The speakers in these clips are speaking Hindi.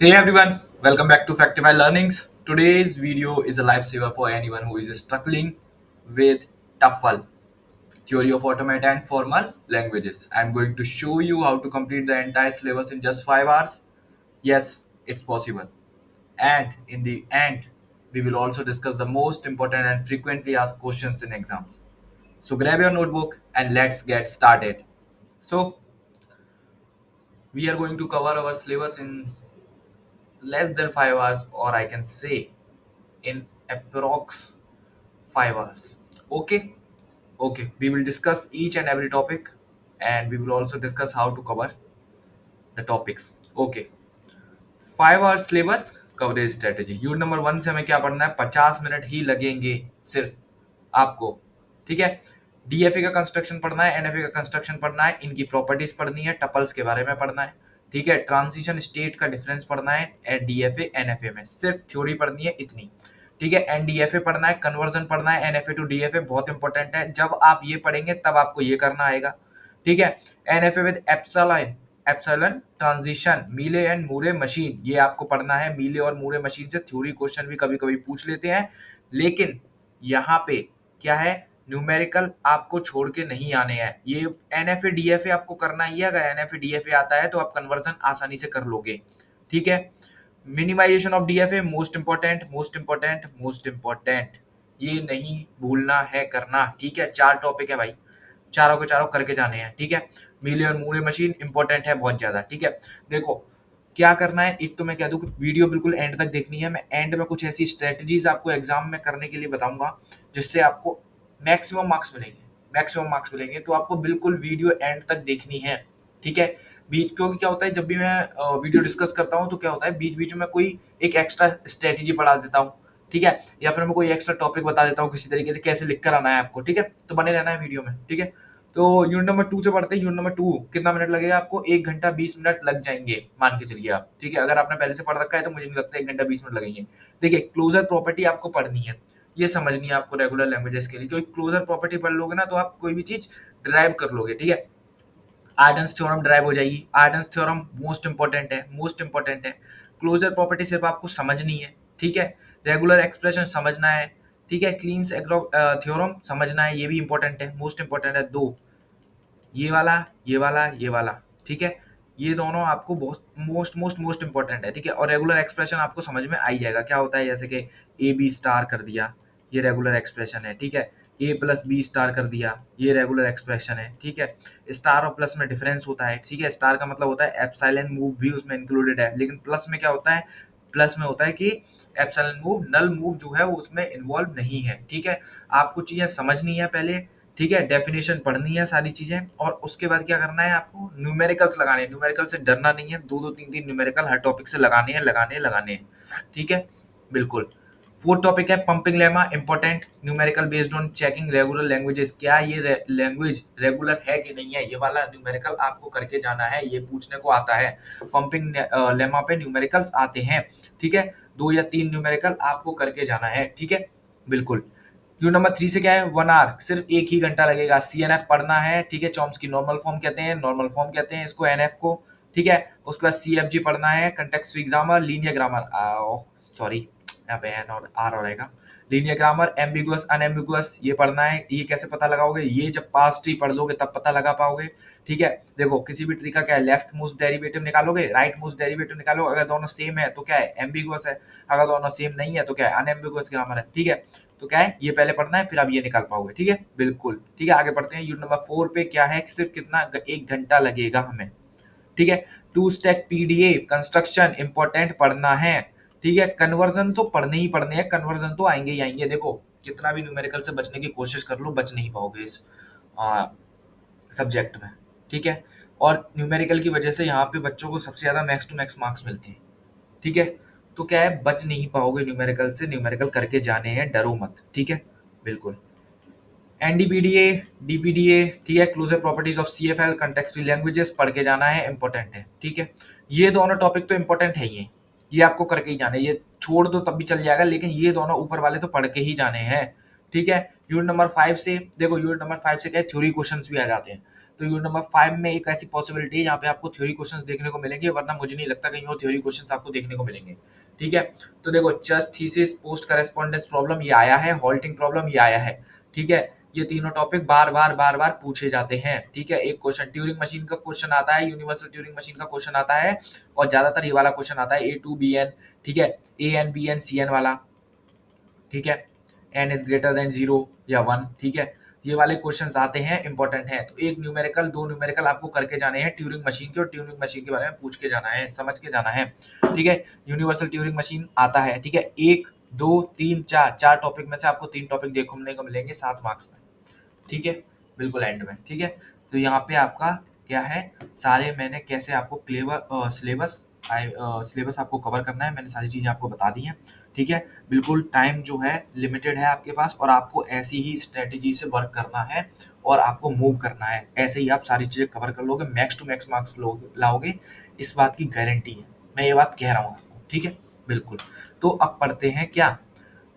Hey everyone, welcome back to Factify Learnings. Today's video is a lifesaver for anyone who is struggling with TOEFL, Theory of Automata and Formal Languages. I'm going to show you how to complete the entire syllabus in just 5 hours. Yes, it's possible. And in the end, we will also discuss the most important and frequently asked questions in exams. So grab your notebook and let's get started. So, we are going to cover our syllabus in less than 5 hours, or I can say in approx 5 hours. Okay, okay, we will discuss each and every topic, and we will also discuss how to cover the topics. Okay, 5 hours syllabus coverage strategy. Unit number 1 से हमें क्या पढ़ना है? 50 मिनट ही लगेंगे सिर्फ आपको। ठीक है, डीएफए का कंस्ट्रक्शन पढ़ना है, एनएफए का कंस्ट्रक्शन पढ़ना है, इनकी प्रॉपर्टीज पढ़नी है, टपल्स के बारे में पढ़ना है। ठीक है, ट्रांजिशन स्टेट का डिफरेंस पढ़ना है डीएफए एनएफए में, सिर्फ थ्योरी पढ़नी है इतनी। ठीक है, एनडीएफए पढ़ना है, कन्वर्जन पढ़ना है, एनएफए टू डीएफए बहुत इंपॉर्टेंट है। जब आप ये पढ़ेंगे तब आपको ये करना आएगा। ठीक है, NFA with epsilon, epsilon transition, मीले एंड मूरे मशीन, ये आपको पढ़ना है। मीले और मूरे मशीन से थ्योरी क्वेश्चन भी कभी कभी पूछ लेते हैं, लेकिन यहाँ पे क्या है, न्यूमेरिकल आपको छोड़ के नहीं आने हैं। ये एनएफए डीएफए आपको करना ही है। अगर एनएफए डीएफए आता है तो आप कन्वर्जन आसानी से कर लोगे। ठीक है, minimisation of DFA most important, most important, most important, ये नहीं भूलना है करना। ठीक है, 4 टॉपिक है भाई, चारों के चारों करके जाने हैं। ठीक है, मीले और मूरे मशीन इंपॉर्टेंट है बहुत ज्यादा। ठीक है, देखो क्या करना है। एक तो मैं कह दूं कि वीडियो बिल्कुल एंड तक देखनी है। मैं एंड में कुछ ऐसी स्ट्रेटजीज आपको एग्जाम में करने के लिए बताऊंगा जिससे आपको मैक्सिमम मार्क्स मिलेंगे। मैक्सिमम मार्क्स मिलेंगे तो आपको बिल्कुल वीडियो एंड तक देखनी है। ठीक है, बीच, क्योंकि क्या होता है जब भी मैं वीडियो डिस्कस करता हूँ तो क्या होता है, बीच बीच में कोई एक एक्स्ट्रा स्ट्रेटेजी पढ़ा देता हूँ। ठीक है, या फिर मैं कोई एक्स्ट्रा टॉपिक बता देता हूँ किसी तरीके से, कैसे लिख कर आना है आपको। ठीक है, तो बने रहना है वीडियो में। ठीक है, तो यूनिट नंबर 2 से पढ़ते हैं। यूनिट नंबर 2 कितना मिनट लगेगा आपको? 1 घंटा 20 मिनट लग जाएंगे, मान के चलिए आप। ठीक है, अगर आपने पहले से पढ़ रखा है तो मुझे नहीं लगता 1 घंटा 20 मिनट लगेंगे। देखिए, क्लोजर प्रॉपर्टी आपको पढ़नी है, ये समझनी है आपको रेगुलर लैंग्वेजेस के लिए, क्योंकि क्लोजर प्रॉपर्टी पढ़ लोगे ना तो आप कोई भी चीज ड्राइव कर लोगे। ठीक है, आर्डन्स थ्योरम ड्राइव हो जाएगी। आर्डन्स थ्योरम मोस्ट इंपॉर्टेंट है, मोस्ट इंपॉर्टेंट है। क्लोजर प्रॉपर्टी सिर्फ आपको समझनी है। ठीक है, रेगुलर एक्सप्रेशन समझना है। ठीक है, क्लीन्स थ्योरम समझना है, ये भी इंपॉर्टेंट है, मोस्ट इंपॉर्टेंट है। दो, ये वाला, ये वाला, ये वाला। ठीक है, ये दोनों आपको बहुत मोस्ट मोस्ट मोस्ट इंपॉर्टेंट है। ठीक है, और रेगुलर एक्सप्रेशन आपको समझ में आ ही जाएगा क्या होता है। जैसे कि ए बी स्टार कर दिया, ये रेगुलर एक्सप्रेशन है। ठीक है, ए प्लस बी स्टार कर दिया, ये रेगुलर एक्सप्रेशन है। ठीक है, स्टार और प्लस में डिफरेंस होता है। ठीक है, स्टार का मतलब होता है एप्सिलॉन मूव भी उसमें इंक्लूडेड है, लेकिन प्लस में क्या होता है, प्लस में होता है कि एप्सिलॉन मूव, नल मूव जो है वो उसमें इन्वॉल्व नहीं है। ठीक है, आपको चीजें समझनी है पहले। ठीक है, डेफिनेशन पढ़नी है सारी चीजें, और उसके बाद क्या करना है, आपको न्यूमेरिकल्स लगाने हैं। न्यूमेरिकल से डरना नहीं है, दो दो तीन तीन न्यूमेरिकल हर टॉपिक से लगाने हैं, लगाने हैं, लगाने हैं। ठीक है, बिल्कुल। फोर्थ टॉपिक है pumping lemma, important, numerical based on checking regular languages, क्या ये लैंग्वेज रेगुलर है कि नहीं है, ये वाला न्यूमेरिकल आपको करके जाना है, ये पूछने को आता है। पंपिंग लेमा पे न्यूमेरिकल्स आते हैं। ठीक है, 2 या 3 न्यूमेरिकल आपको करके जाना है। ठीक है, बिल्कुल। क्यू नंबर 3 से क्या है, 1 आवर, सिर्फ 1 ही घंटा लगेगा। सीएनएफ पढ़ना है। ठीक है, चॉम्स्की नॉर्मल फॉर्म कहते हैं, नॉर्मल फॉर्म कहते हैं इसको, एनएफ को। ठीक है, उसके बाद सीएफजी पढ़ना है, context free grammar, linear grammar, sorry यहाँ पे एन और आर हो रहेगा, लीनियर ग्रामर, एम्बिगुअस अनएम्बिगुअस, ये पढ़ना है। ये कैसे पता लगाओगे, ये जब पास्ट ट्री पढ़ लोगे तब पता लगा पाओगे। ठीक है, देखो किसी भी ट्री का क्या है, लेफ्ट मोस्ट डेरिवेटिव निकालोगे, राइट मोस्ट डेरिवेटिव निकालो, अगर दोनों सेम है तो क्या है, एम्बिगुअस है। अगर दोनों सेम नहीं है तो क्या है, अनएम्बिगुअस ग्रामर है। ठीक है, तो क्या है, ये पहले पढ़ना है, फिर आप ये निकाल पाओगे। ठीक है, बिल्कुल। ठीक है, आगे बढ़ते हैं। यूनिट नंबर 4 पे क्या है, सिर्फ कितना, 1 घंटा लगेगा हमें। ठीक है, two stack PDA construction important पढ़ना है। ठीक है, कन्वर्जन तो पढ़ने ही पढ़ने हैं, कन्वर्जन तो आएंगे ही आएंगे। देखो कितना भी न्यूमेरिकल से बचने की कोशिश कर लो, बच नहीं पाओगे इस सब्जेक्ट में। ठीक है, और न्यूमेरिकल की वजह से यहाँ पे बच्चों को सबसे ज्यादा मैक्स टू मैक्स मार्क्स मिलते हैं। ठीक है, तो क्या है, बच नहीं पाओगे न्यूमेरिकल से, न्यूमेरिकल करके जाने हैं, डरो मत। ठीक है, बिल्कुल। एनडीपीडीए, डीपीडीए, ठीक है, closure properties of CFL, context languages पढ़ के जाना है, इंपॉर्टेंट है। ठीक है, ये दोनों टॉपिक तो इंपॉर्टेंट है, ये आपको करके ही जाना है। ये छोड़ दो तब भी चल जाएगा, लेकिन ये दोनों ऊपर वाले तो पढ़ के ही जाने हैं। ठीक है, यूनिट नंबर 5 से देखो, यूनिट नंबर 5 से क्या है, थ्योरी क्वेश्चंस भी आ जाते हैं। तो यूनिट नंबर 5 में एक ऐसी पॉसिबिलिटी है जहाँ पे आपको थ्योरी क्वेश्चंस देखने को मिलेंगे, वरना मुझे नहीं लगता कहीं और थ्योरी क्वेश्चंस आपको देखने को मिलेंगे। ठीक है, तो देखो just thesis, post correspondence problem ये आया है, हॉल्टिंग प्रॉब्लम ये आया है। ठीक है, ये तीनों टॉपिक बार बार पूछे जाते हैं। ठीक है, एक क्वेश्चन ट्यूरिंग मशीन का क्वेश्चन आता है, यूनिवर्सल ट्यूरिंग मशीन का क्वेश्चन आता है, और ज्यादातर ये वाला क्वेश्चन आता है A2 BN। ठीक है, AN BN CN वाला। ठीक है, n इज ग्रेटर देन 0 या 1। ठीक है, ये वाले क्वेश्चंस आते हैं, इंपॉर्टेंट है। तो एक न्यूमेरिकल, दो न्यूमेरिकल आपको करके जाने हैं ट्यूरिंग मशीन के, और ट्यूरिंग मशीन के बारे में पूछ के जाना है, समझ के जाना है। ठीक है, यूनिवर्सल ट्यूरिंग मशीन आता है। ठीक है, 1 2 3 4 चार टॉपिक में से आपको 3 टॉपिक देखने को मिलेंगे 7 मार्क्स में। ठीक है, बिल्कुल एंड में। ठीक है, तो यहाँ पे आपका क्या है, सारे मैंने कैसे आपको सिलेबस आपको कवर करना है, मैंने सारी चीज़ें आपको बता दी हैं। ठीक है, बिल्कुल टाइम जो है लिमिटेड है आपके पास, और आपको ऐसी ही स्ट्रेटेजी से वर्क करना है और आपको मूव करना है। ऐसे ही आप सारी चीज़ें कवर कर लोगे, मैक्स टू मैक्स मार्क्स लाओगे, इस बात की गारंटी है, मैं ये बात कह रहा हूँ आपको। ठीक है, बिल्कुल। तो अब पढ़ते हैं क्या,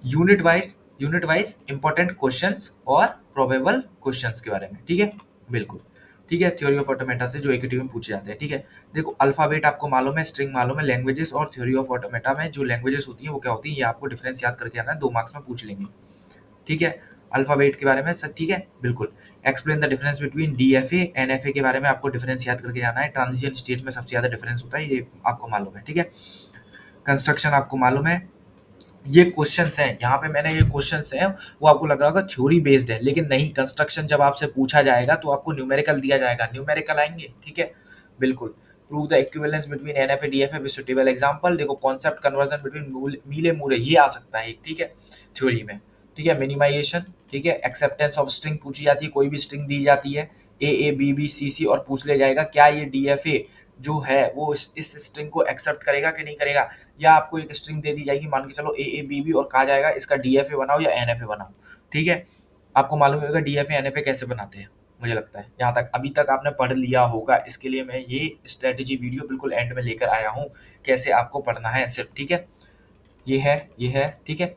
यूनिट वाइज इंपॉर्टेंट क्वेश्चंस और प्रोबेबल क्वेश्चंस के बारे में। ठीक है, बिल्कुल। ठीक है, थ्योरी ऑफ ऑटोमेटा से जो एकेटीवी में पूछे जाते हैं। ठीक है, देखो अल्फाबेट आपको मालूम है, स्ट्रिंग मालूम है, लैंग्वेजेस और थ्योरी ऑफ ऑटोमेटा में जो लैंग्वेजेस होती हैं वो क्या होती है, ये आपको डिफरेंस याद करके आना है, 2 मार्क्स में पूछ लेंगे। ठीक है, अल्फाबेट के बारे में सब ठीक है, बिल्कुल। Explain the difference between DFA NFA के बारे में आपको डिफरेंस याद करके जाना है। ट्रांजिशन स्टेट में सबसे ज्यादा डिफरेंस होता है, ये आपको मालूम है। ठीक है, कंस्ट्रक्शन आपको मालूम है। ये क्वेश्चंस हैं, यहाँ पे मैंने ये क्वेश्चंस हैं, वो आपको लग रहा होगा थ्योरी बेस्ड है, लेकिन नहीं, कंस्ट्रक्शन जब आपसे पूछा जाएगा तो आपको न्यूमेरिकल दिया जाएगा, न्यूमेरिकल आएंगे। ठीक है, बिल्कुल। Prove the equivalence between NFA DFA with suitable example. देखो कॉन्सेप्ट कन्वर्जन बिटवीन मीले मूले, ये आ सकता है। ठीक है, थ्योरी में। ठीक है, मिनिमाइजेशन। ठीक है, एक्सेप्टेंस ऑफ स्ट्रिंग पूछी जाती है, कोई भी स्ट्रिंग दी जाती है AABBCC, और पूछ ले जाएगा क्या ये DFA जो है वो इस स्ट्रिंग को एक्सेप्ट करेगा कि नहीं करेगा, या आपको एक स्ट्रिंग दे दी जाएगी, मान के चलो AABB, और कहा जाएगा इसका DFA बनाओ या NFA बनाओ। ठीक है, आपको मालूम होगा DFA NFA कैसे बनाते हैं, मुझे लगता है यहाँ तक अभी तक आपने पढ़ लिया होगा, इसके लिए मैं ये स्ट्रेटेजी वीडियो बिल्कुल एंड में लेकर आया हूँ, कैसे आपको पढ़ना है सिर्फ। ठीक है, ये है। ठीक है,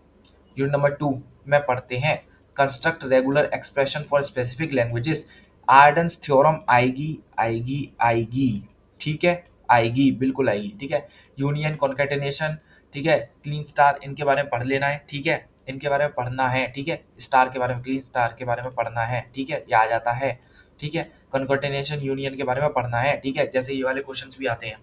यूनिट नंबर 2 में पढ़ते हैं construct regular expression for specific languages. Arden's theorem आएगी। ठीक है, आएगी, बिल्कुल आएगी। ठीक है, यूनियन कॉन्केटेनेशन। ठीक है, क्लीन स्टार, इनके बारे में पढ़ लेना है। ठीक है, इनके बारे में पढ़ना है। ठीक है, स्टार के बारे में, क्लीन स्टार के बारे में पढ़ना है। ठीक है, ये आ जाता है। ठीक है, कॉन्केटेनेशन यूनियन के बारे में पढ़ना है। ठीक है, जैसे ये वाले क्वेश्चंस भी आते हैं,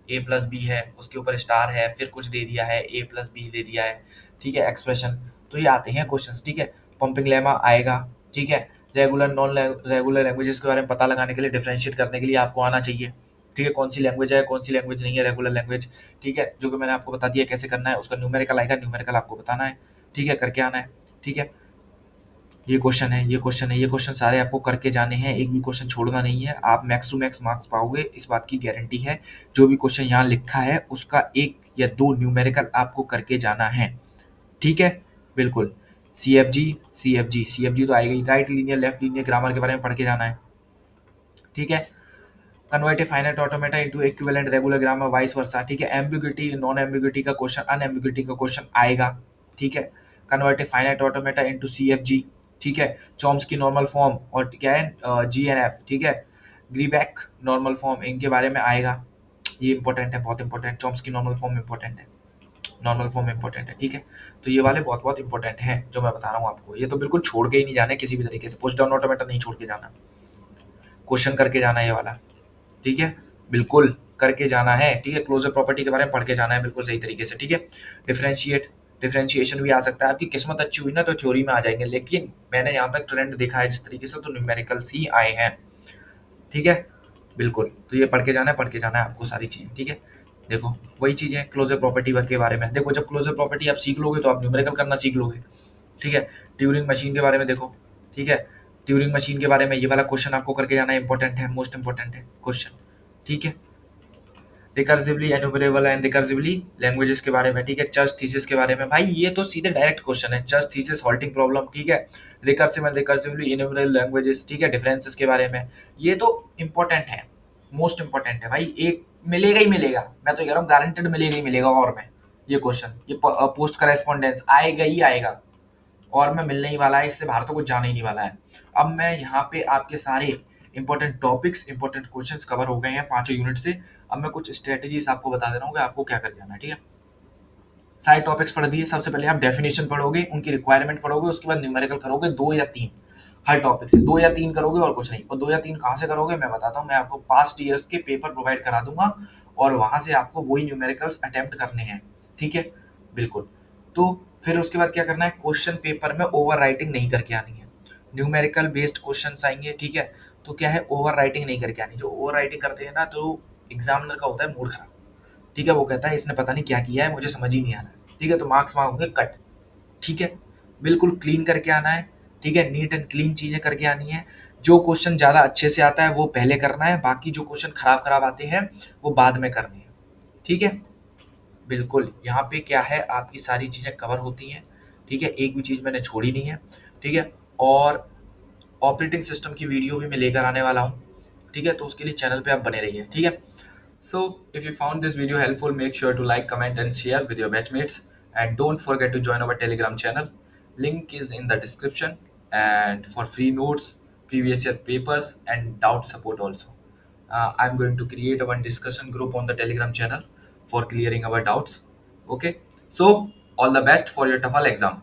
A+B है, उसके ऊपर स्टार है, फिर कुछ दे दिया है, A+B दे दिया है। ठीक है, एक्सप्रेशन, तो ये आते हैं क्वेश्चंस। ठीक है, पंपिंग लेमा आएगा। ठीक है, रेगुलर नॉन रेगुलर लैंग्वेजेस के बारे में पता लगाने के लिए, डिफरेंशिएट करने के लिए आपको आना चाहिए। ठीक है, कौन सी लैंग्वेज है, कौन सी लैंग्वेज नहीं है रेगुलर लैंग्वेज। ठीक है, जो कि मैंने आपको बता दिया कैसे करना है, उसका न्यूमेरिकल आएगा, न्यूमेरिकल आपको बताना है। ठीक है, करके आना है। ठीक है, ये क्वेश्चन है, ये क्वेश्चन है, ये क्वेश्चन सारे आपको करके जाने हैं, एक भी क्वेश्चन छोड़ना नहीं है। आप मैक्स टू मैक्स मार्क्स पाओगे, इस बात की गारंटी है। जो भी क्वेश्चन यहाँ लिखा है उसका 1 या 2 न्यूमेरिकल आपको करके जाना है। ठीक है, बिल्कुल। CFG तो आएगा ही, right linear, left linear, grammar के बारे में पढ़ के जाना है। ठीक है, convert a finite automata into equivalent regular grammar, vice versa. ठीक है, एम्बिग्यूटी, नॉन एम्बिग्यूटी का क्वेश्चन, अनएम्बिग्यूटी का क्वेश्चन आएगा। ठीक है, convert a finite automata into CFG। ठीक है, चॉम्स्की नॉर्मल फॉर्म और क्या है GNF। ठीक है, ग्रीबैक नॉर्मल फॉर्म, इनके बारे में आएगा। ये इंपॉर्टेंट है, बहुत important, Chomsky normal form important है, नॉर्मल फॉर्म इंपॉर्टेंट है। ठीक है, तो ये वाले बहुत बहुत इंपॉर्टेंट हैं जो मैं बता रहा हूँ आपको, ये तो बिल्कुल छोड़ के ही नहीं जाना है किसी भी तरीके से, पुश डाउन ऑटोमेटा नहीं छोड़ के जाना, क्वेश्चन करके जाना है ये वाला। ठीक है, बिल्कुल करके जाना है। ठीक है, क्लोजर प्रॉपर्टी के बारे में पढ़ के जाना है बिल्कुल सही तरीके से। ठीक है, डिफरेंशिएशन भी आ सकता है, आपकी किस्मत अच्छी हुई ना तो थ्योरी में आ जाएंगे, लेकिन मैंने यहाँ तक ट्रेंड देखा है जिस तरीके से, तो न्यूमेरिकल्स ही आए हैं। ठीक है, बिल्कुल, तो ये पढ़ के जाना है, पढ़ के जाना है आपको सारी चीज़ें। ठीक है, देखो वही चीज़ें क्लोजर प्रॉपर्टी के बारे में देखो, जब क्लोजर प्रॉपर्टी आप सीख लोगे तो आप न्यूमेरिकल करना सीख लोगे। ठीक है, ट्यूरिंग मशीन के बारे में देखो। ठीक है, ट्यूरिंग मशीन के बारे में ये वाला क्वेश्चन आपको करके जाना इंपॉर्टेंट है, मोस्ट इंपॉर्टेंट है क्वेश्चन। ठीक है, रिकर्सिवली एनुमरेबल एंड रिकर्सिवली लैंग्वेजेस के बारे में। ठीक है, चर्च थीसिस के बारे में, भाई ये तो सीधे डायरेक्ट क्वेश्चन है, चर्च थीसिस, हॉल्टिंग प्रॉब्लम। ठीक है, रिकर्सिव एंड रिकर्सिवली एनुमरेबल लैंग्वेजेस। ठीक है, डिफरेंसेस के बारे में, ये तो इंपॉर्टेंट है, मोस्ट इंपॉर्टेंट है भाई, एक मिलेगा ही मिलेगा, मैं तो कह रहा हूँ गारंटेड मिलेगा ही मिलेगा। और में ये क्वेश्चन, ये पोस्ट करेस्पॉन्डेंस आएगा ही आएगा, और में मिलने ही वाला है, इससे बाहर तो कुछ जाने ही नहीं वाला है। अब मैं यहाँ पे आपके सारे important topics, important questions cover हो गए हैं पांचों यूनिट से। अब मैं कुछ स्ट्रेटेजीज आपको बता दे रहा हूँ कि आपको क्या करके आना है, ठीक है। सारे टॉपिक्स पढ़ दिए। सबसे पहले आप डेफिनेशन पढ़ोगे, उनकी रिक्वायरमेंट पढ़ोगे, उसके बाद न्यूमेरिकल करोगे 2 या 3, हर टॉपिक से 2 या 3 करोगे और कुछ नहीं। और 2 या 3 कहाँ से करोगे मैं बताता हूँ। मैं आपको पास्ट ईयर्स के पेपर प्रोवाइड करा दूंगा और वहां से आपको वही न्यूमेरिकल्स अटेम्प्ट करने हैं, ठीक है। बिल्कुल। तो फिर उसके बाद क्या करना है, क्वेश्चन पेपर में ओवर राइटिंग नहीं करके आनी है। न्यूमेरिकल बेस्ड क्वेश्चन आएंगे, ठीक है। तो क्या है, ओवर राइटिंग नहीं करके आनी। जो ओवर राइटिंग करते हैं ना, तो एग्जामिनर का होता है मूड खराब, ठीक है। वो कहता है इसने पता नहीं क्या किया है, मुझे समझ ही नहीं आ रहा है, ठीक है। तो मार्क्स मांगोगे कट, ठीक है। बिल्कुल क्लीन करके आना है, ठीक है। नीट एंड क्लीन चीजें करके आनी है। जो क्वेश्चन ज्यादा अच्छे से आता है वो पहले करना है, बाकी जो क्वेश्चन खराब खराब आते हैं वो बाद में करने हैं, ठीक है। बिल्कुल, यहाँ पे क्या है, आपकी सारी चीजें कवर होती हैं, ठीक है। एक भी चीज मैंने छोड़ी नहीं है, ठीक है। और ऑपरेटिंग सिस्टम की वीडियो भी मैं लेकर आने वाला हूँ, ठीक है। तो उसके लिए चैनल पे आप बने रहिए, ठीक है। So, if you found this video helpful, make sure to like, comment, and share with your batchmates. And don't forget to join our Telegram channel. Link is in the description. And for free notes, previous year papers, and doubt support also. I'm going to create one discussion group on the Telegram channel for clearing our doubts. Okay. So, all the best for your TOEFL exam.